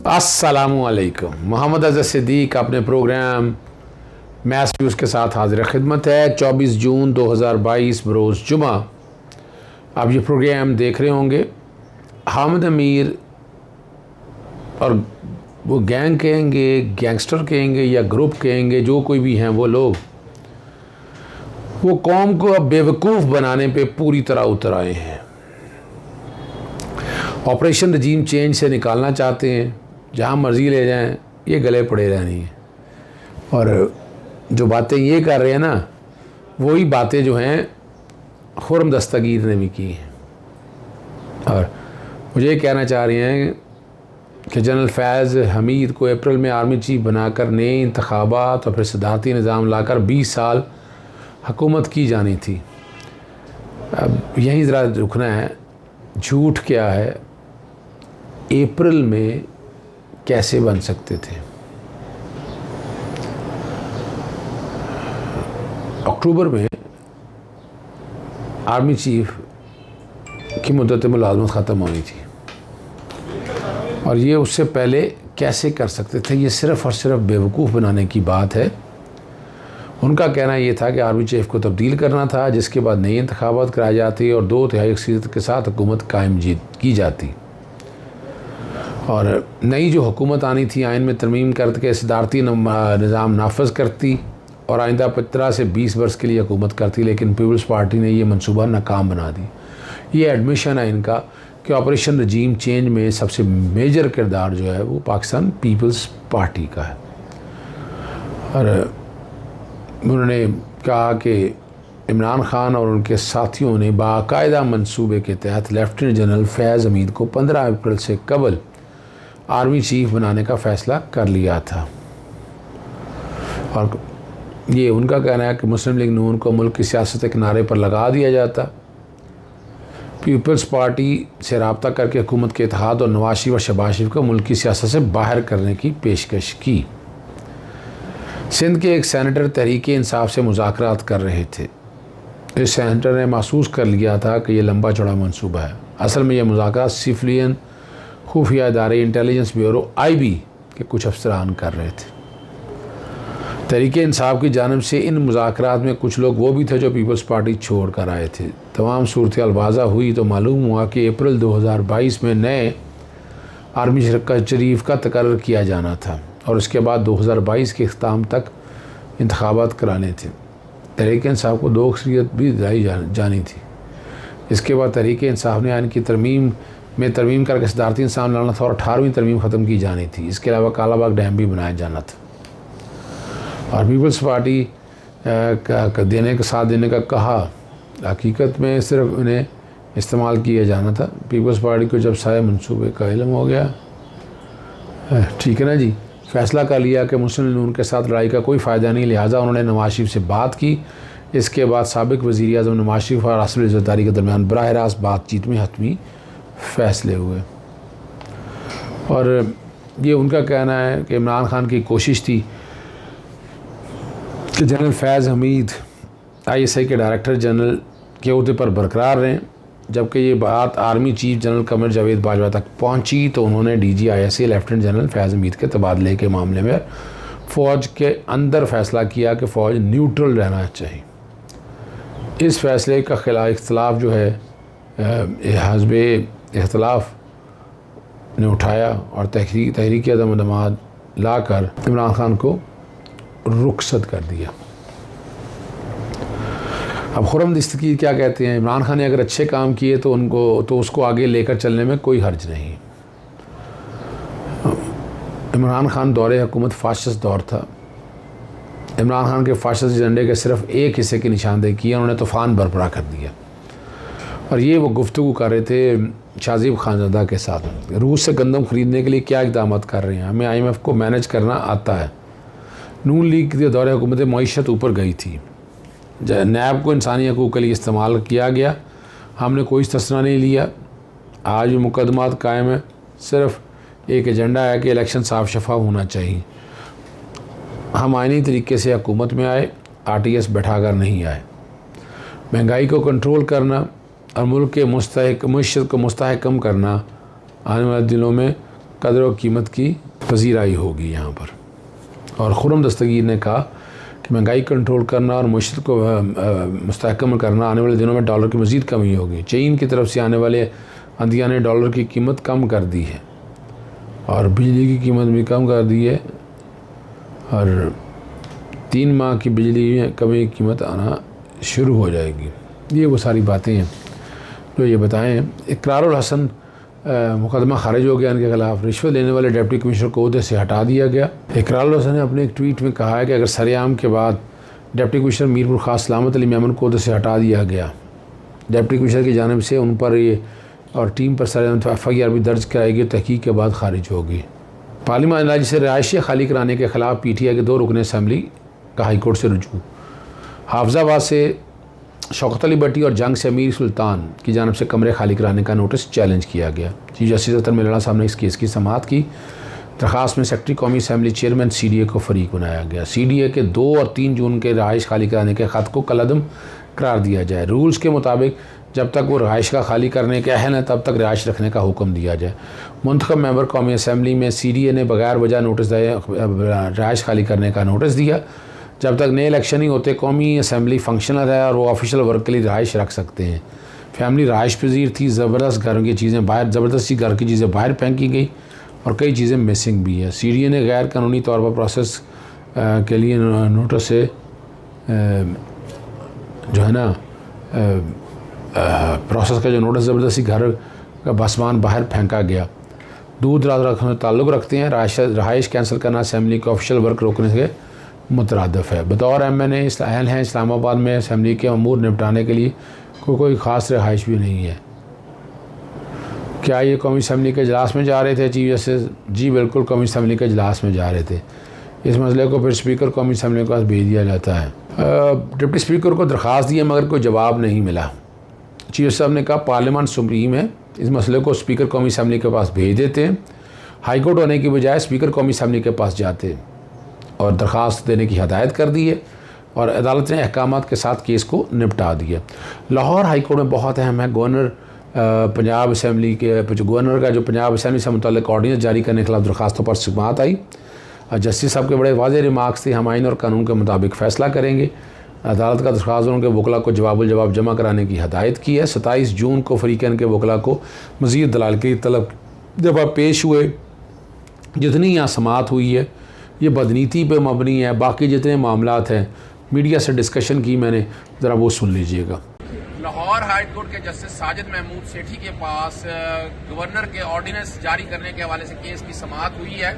अस्सलामुअलैकुम। मोहम्मद अज़हर सिद्दीक अपने programme math views के साथ हाजिर खिदमत है। 24 जून 2022 बरोज़ जुमा आप ये प्रोग्राम देख रहे होंगे। हामिद अमीर और वो गैंग कहेंगे, गैंगस्टर कहेंगे या ग्रुप कहेंगे, जो कोई भी हैं वो लोग, वो कौम को अब बेवकूफ़ बनाने पे पूरी तरह उतर आए हैं। ऑपरेशन रजीम चेंज से निकालना चाहते हैं, जहाँ मर्ज़ी ले जाएं, ये गले पड़े रहनी है। और जो बातें ये कर रहे हैं ना, वही बातें जो हैं खुर्रम दस्तगीर ने भी की हैं। और मुझे ये कहना चाह रहे हैं कि जनरल फैज़ हमीद को अप्रैल में आर्मी चीफ बनाकर नए इंतखाबात और फिर सदारती निज़ाम लाकर 20 साल हुकूमत की जानी थी। अब यहीं ज़रा रुकना है। झूठ क्या है, अप्रैल में कैसे बन सकते थे? अक्टूबर में आर्मी चीफ की मुद्दत मुलाज़मत ख़त्म होनी थी और ये उससे पहले कैसे कर सकते थे? ये सिर्फ़ और सिर्फ बेवकूफ़ बनाने की बात है। उनका कहना ये था कि आर्मी चीफ को तब्दील करना था, जिसके बाद नई इंतखाबात कराई जाती और 2/3 अक्सरियत के साथ हुकूमत कायम की जाती और नई जो हुकूमत आनी थी आइन में तरमीम करके सदारती निज़ाम नाफज करती और आइंदा 15 से 20 वर्ष के लिए हुकूमत करती। लेकिन पीपल्स पार्टी ने यह मनसूबा नाकाम बना दी। ये एडमिशन है इनका कि ऑपरेशन रजीम चेंज में सबसे मेजर किरदार जो है वो पाकिस्तान पीपल्स पार्टी का है। और उन्होंने कहा कि इमरान खान और उनके साथियों ने बाकायदा मंसूबे के तहत लेफ्टिनेंट जनरल फैज़ हमीद को 15 अप्रैल से कबल आर्मी चीफ बनाने का फ़ैसला कर लिया था। और ये उनका कहना है कि मुस्लिम लीग नून को मुल्क की सियासत के किनारे पर लगा दिया जाता। पीपल्स पार्टी से रब्ता करके हुकूमत के इत्तेहाद और नवाज शरीफ और शहबाज शरीफ को मुल्क की सियासत से बाहर करने की पेशकश की। सिंध के एक सेनेटर तहरीक इंसाफ से मुज़ाकरात कर रहे थे। इस सेनेटर ने महसूस कर लिया था कि यह लंबा चौड़ा मनसूबा है। असल में यह मुज़ाकरात सिविलियन खुफिया इदारे इंटेलिजेंस ब्यूरो IB के कुछ अफसरान कर रहे थे। तहरीक इंसाफ की जानिब से इन मुज़ाकरात में कुछ लोग वो भी थे जो पीपल्स पार्टी छोड़ कर आए थे। तमाम सूरत वाज़ा हुई तो मालूम हुआ कि अप्रैल 2022 में नए आर्मी चीफ का तकर्रर किया जाना था और उसके बाद 2022 के अख्ताम तक इंतखाबात कराने थे। तहरीक इंसाफ को 2 अक्सरियत भी दिलाई जानी थी। इसके बाद तहरीक इंसाफ ने आइन की तरमीम करके सदारती निज़ाम लाना था और 18वीं तरमीम ख़त्म की जानी थी। इसके अलावा कालाबाग डैम भी बनाया जाना था। और पीपल्स पार्टी का देने का साथ देने का कहा, हकीकत में सिर्फ उन्हें इस्तेमाल किया जाना था। पीपल्स पार्टी को जब सारे मंसूबे का इल्म हो गया, ठीक है ना जी, फ़ैसला कर लिया कि मुस्लिम लीग नून के साथ लड़ाई का कोई फ़ायदा नहीं, लिहाजा उन्होंने नवाज शरीफ से बात की। इसके बाद साबिक़ वज़ीर आज़म नवाज शरीफ और आसिफ ज़रदारी के दरमियान बराह रास्त बातचीत में हतमी फ़ैसले हुए। और ये उनका कहना है कि इमरान खान की कोशिश थी कि जनरल फैज़ हमीद ISI के डायरेक्टर जनरल के ओहदे पर बरकरार रहें। जबकि ये बात army chief general Qamar Javed Bajwa तक पहुंची तो उन्होंने DG ISI लेफ्टिनेंट जनरल फैज़ हमीद के तबादले के मामले में फ़ौज के अंदर फ़ैसला किया कि फ़ौज न्यूट्रल रहना चाहिए। इस फ़ैसले का इख्तलाफ जो है हज़्बे इख्तलाफ ने उठाया और तहरीक अदम दमाद ला कर इमरान खान को रुखसत कर दिया। अब खुर्रम दस्तगीर क्या कहते हैं? इमरान खान ने अगर अच्छे काम किए तो उसको आगे लेकर चलने में कोई हर्ज नहीं। इमरान खान दौरे हुकूमत फाशिस्ट दौर था। इमरान खान के फाशिस्ट एजेंडे के सिर्फ एक हिस्से की निशानदेही की, उन्होंने तूफ़ान बरपा कर दिया। और ये वो गुफ्तगू कर रहे थे शाहज़ीब खानज़ादा के साथ। रूस से गंदम ख़रीदने के लिए क्या इक़दाम कर रहे हैं? हमें IMF को मैनेज करना आता है। नून लीग के दौरे हुकूमत मईशत ऊपर गई थी। नैब को इंसानी हकूक़ के लिए इस्तेमाल किया गया, हमने कोई इस्तेस्ना नहीं लिया। आज भी मुकदमात कायम है। सिर्फ एक एजेंडा है कि इलेक्शन साफ शफाफ होना चाहिए। हम आइनी तरीके से हुकूमत में आए, RTS बैठा कर नहीं आए। महंगाई को कंट्रोल करना और मुल्क के मीशत को मुस्तहकम करना आने वाले दिनों में कदर व कीमत की पजीराई होगी यहाँ पर। और खुर्रम दस्तगीर ने कहा कि महंगाई कंट्रोल करना और मईशत को मुस्तहकम करना आने वाले दिनों में डॉलर की मज़ीद कमी होगी। चीन की तरफ से आने वाले आंधियाँ ने डॉलर की कीमत कम कर दी है और बिजली की कीमत भी कम कर दी है और 3 माह की बिजली में कमी कीमत आना शुरू हो जाएगी। ये वो सारी बातें हैं जो ये बताएँ। इकरारुल हसन मुकदमा खारिज हो गया इनके खिलाफ। रिश्वत लेने वाले डिप्टी कमिश्नर को ओहदे से हटा दिया गया। इकरारुल हसन ने अपने एक ट्वीट में कहा है कि अगर सरेआम के बाद डिप्टी कमिश्नर मीरपुर खास सलामत अली मेमन को ओहदे से हटा दिया गया, डिप्टी कमिश्नर की जानिब से उन पर ये और टीम पर सरेआम FIR भी दर्ज कराएगी, तहकीक के बाद खारिज होगी। पार्लियामान इलाज से रिहायशें खाली कराने के खिलाफ PTI के 2 रुकने असम्बली का हाईकोर्ट से रुजू। हाफिजाबाद से शौकत अली भट्टी और जंग से अमीर सुल्तान की जानिब से कमरे खाली कराने का नोटिस चैलेंज किया गया। चीफ जस्टिस अतर मिलाना साहब ने इस केस की समाअत की। दरखास्त में सेक्रेटरी कौमी असम्बली चेयरमैन CDA को फरीक बनाया गया। CDA के 2 और 3 जून के रहाइश खाली कराने के ख़त को कलअदम करार दिया जाए। रूल्स के मुताबिक जब तक वो रहाइश का खाली करने के अहल हैं तब तक रहाइश रखने का हुक्म दिया जाए। मुंतखब मेंबर कौमी असम्बली में CDA ने बगैर वजह नोटिस दिए रहाइश खाली करने का नोटिस दिया। जब तक नए इलेक्शन नहीं होते कौमी असम्बली फंक्शनल है और वो ऑफिशियल वर्क के लिए रहाइश रख सकते हैं। फैमिली रहाइश पजीर थी। ज़बरदस्त घर की चीज़ें बाहर ज़बरदस्ती घर की चीज़ें बाहर फेंकी गई और कई चीज़ें मिसिंग भी है। CDA ने गैर कानूनी तौर पर प्रोसेस के लिए नोटिस से जो है ना प्रोसेस का जो नोटिस ज़बरदस्ती घर का बसमान बाहर फेंका गया। दूर दराज रखने में ताल्लुक़ रखते हैं। रहाइश कैंसिल करना असम्बली के ऑफिशियल वर्क रोकने से मुतरादिफ है। बतौर MNA अहल हैं इस्लामाबाद में असम्बली के अमूर निपटाने के लिए कोई ख़ास रहाइश भी नहीं है। क्या ये कौमी असम्बली के इजलास में जा रहे थे चीफ जस्टिस? जी बिल्कुल, कौमी असम्बली के इजलास में जा रहे थे। इस मसले को फिर स्पीकर कौमी असम्बली के पास भेज दिया जाता है। डिप्टी स्पीकर को दरख्वास्त दी मगर कोई जवाब नहीं मिला। चीफ साहब ने कहा पार्लियामान सुप्रीम है, इस मसले को स्पीकर कौमी असम्बली के पास भेज देते हैं। हाई कोर्ट होने की बजाय स्पीकर कौमी असम्बली के पास जाते और दरख्वास्त देने की हदायत कर दी है और अदालत ने अहकामात के साथ केस को निपटा दिया। लाहौर हाई कोर्ट में बहुत अहम है। गवर्नर पंजाब असम्बली के गवर्नर का जो पंजाब असम्बली से मुतल्लिक़ ऑर्डिनेंस जारी करने के खिलाफ दरखास्तों पर समाअत आई। जस्टिस साहब के बड़े वाज़ेह रिमार्क्स थे। हम आइन और कानून के मुताबिक फ़ैसला करेंगे। अदालत का दरख्वास्तों के वकला को जवाब जमा कराने की हदायत की है। 27 जून को फ़रीक़ैन के वकला को मज़ीद दलाल की तलब जब पेश हुए। जितनी यहाँ समाअत हुई है ये बदनीति पे मबनी है। बाकी जितने मामलात हैं मीडिया से डिस्कशन की मैंने, ज़रा वो सुन लीजिएगा। लाहौर हाई कोर्ट के जस्टिस साजिद महमूद सेठी के पास गवर्नर के ऑर्डिनेंस जारी करने के हवाले से केस की समाअत हुई है।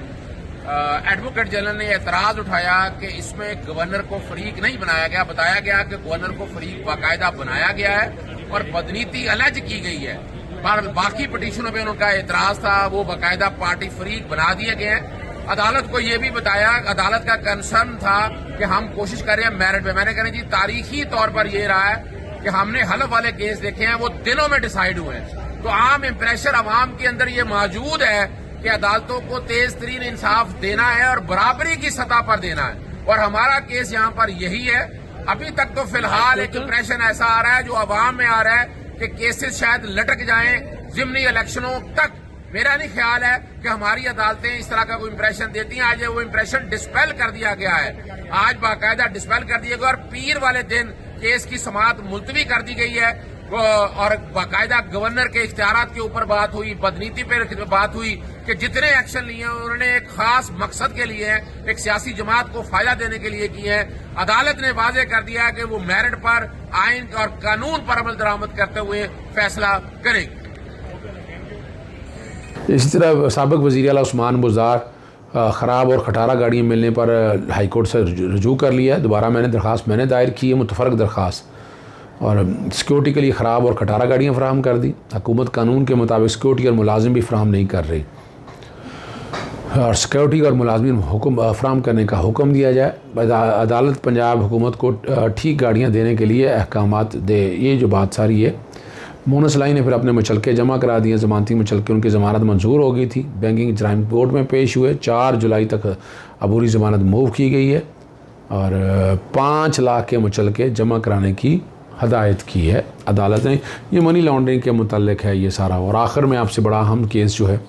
एडवोकेट जनरल ने एतराज़ उठाया कि इसमें गवर्नर को फरीक नहीं बनाया गया। बताया गया कि गवर्नर को फरीक बाकायदा बनाया गया है और बदनीति अलग की गई है। पर बाकी पटिशनों पर उनका एतराज़ था, वो बाकायदा पार्टी फरीक बना दिए गए हैं। अदालत को ये भी बताया, अदालत का कंसर्न था कि हम कोशिश कर रहे हैं मेरिट पे। मैंने कहा जी तारीखी तौर पर ये रहा है कि हमने हलफ वाले केस देखे हैं, वो दिनों में डिसाइड हुए हैं। तो आम इंप्रेशन अवाम के अंदर ये मौजूद है कि अदालतों को तेज तरीन इंसाफ देना है और बराबरी की सतह पर देना है और हमारा केस यहाँ पर यही है। अभी तक तो फिलहाल एक इंप्रेशन ऐसा आ रहा है जो अवाम में आ रहा है कि केसेस शायद लटक जाएं जिमनी इलेक्शनों तक। मेरा नहीं ख्याल है कि हमारी अदालतें इस तरह का कोई इंप्रेशन देती हैं। आज वो इंप्रेशन डिस्पेल कर दिया गया है, आज बाकायदा डिस्पेल कर दिया गया और पीर वाले दिन केस की समाअत मुलतवी कर दी गई है और बाकायदा गवर्नर के इख्तियारात के ऊपर बात हुई, बदनीति पर बात हुई कि जितने एक्शन लिए हैं उन्होंने एक खास मकसद के लिए हैं, एक सियासी जमात को फायदा देने के लिए किए हैं। अदालत ने वाजे कर दिया है कि वो मेरिट पर, आइन और कानून पर अमल दरामद करते हुए फैसला करेगी। इसी तरह साबिक वज़ीर आला उस्मान बुज़दार ख़राब और खटारा गाड़ियाँ मिलने पर हाई कोर्ट से रजू कर लिया है। दोबारा मैंने दायर की है मुतफ़रक़ दरख्वास्त और सिक्योरिटी के लिए ख़राब और खटारा गाड़ियाँ फ़राहम कर दी। हुकूमत कानून के मुताबिक सिक्योरिटी और मुलाजिम भी फ़राहम नहीं कर रही और सिक्योरिटी और मुलाजिम हुक्म फ़राहम करने का हुक्म दिया जाए। अदालत पंजाब हुकूमत को ठीक गाड़ियाँ देने के लिए अहकामात दे। ये जो बात सारी है, मोनस लाई ने फिर अपने मुचलके जमा करा दिए। ज़मानती मुचलके उनकी ज़मानत मंजूर हो गई थी। बैंकिंग जराइम कोर्ट में पेश हुए। 4 जुलाई तक अबूरी ज़मानत मूव की गई है और 5 लाख के मुचलके जमा कराने की हदायत की है अदालत ने। ये मनी लॉन्ड्रिंग के मुतल्लिक़ है ये सारा। और आखिर में आपसे बड़ा अहम केस जो है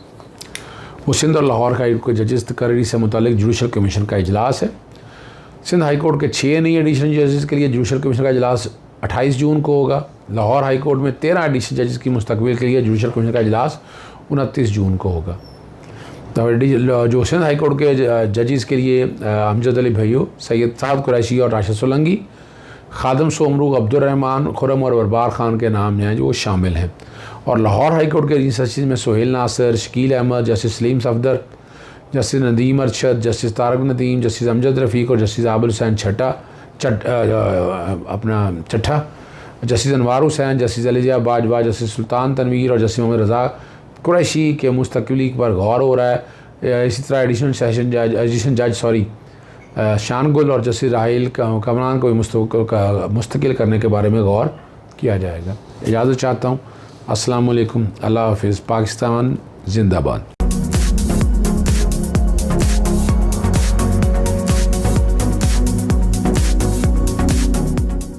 वो सिंध और लाहौर हाई कोर्ट के जजेस तकरीरी से मुतालिक जुडिशल कमीशन का इजलास है। सिंध हाई कोर्ट के 6 नई एडिशनल जजेस के लिए जुडिशल कमीशन का इजलास 28 जून को होगा। लाहौर हाई कोर्ट में 13 एडिशनल जजेस की मुस्तकबिल के लिए जुडिशल कमीशन का इजलास 29 जून को होगा। तो जो सिंध हाई कोर्ट के जजेस के लिए अमजद अली भैयू, सैयद साद कुरैशी और राशिद सोलंकी, खादम सोमरू, अब्दुर्रहमान खुरम और बरबार खान के नाम हैं जो वो शामिल हैं। और लाहौर हाई कोर्ट के जजेस में Sohail Nasir, Shakeel Ahmed, justice Saleem Safdar, justice Nadeem Arshad, justice Tariq Nadeem, justice Amjad Rafiq और justice Abid Hussain Chattha, justice Anwar Hussain, justice Aliza Bajwa, justice Sultan Tanvir और जस्टिस मोहम्मद रज़ा कुरैशी के मुस्तकबिली पर गौर हो रहा है। इसी तरह एडिशनल जज शानगुल और जस्टिस राहिल कमरान को मुस्तकिल करने के बारे में गौर किया जाएगा। इजाज़त चाहता हूँ। अस्सलाम वालेकुम, अल्लाह हाफ़िज़। पाकिस्तान जिंदाबाद।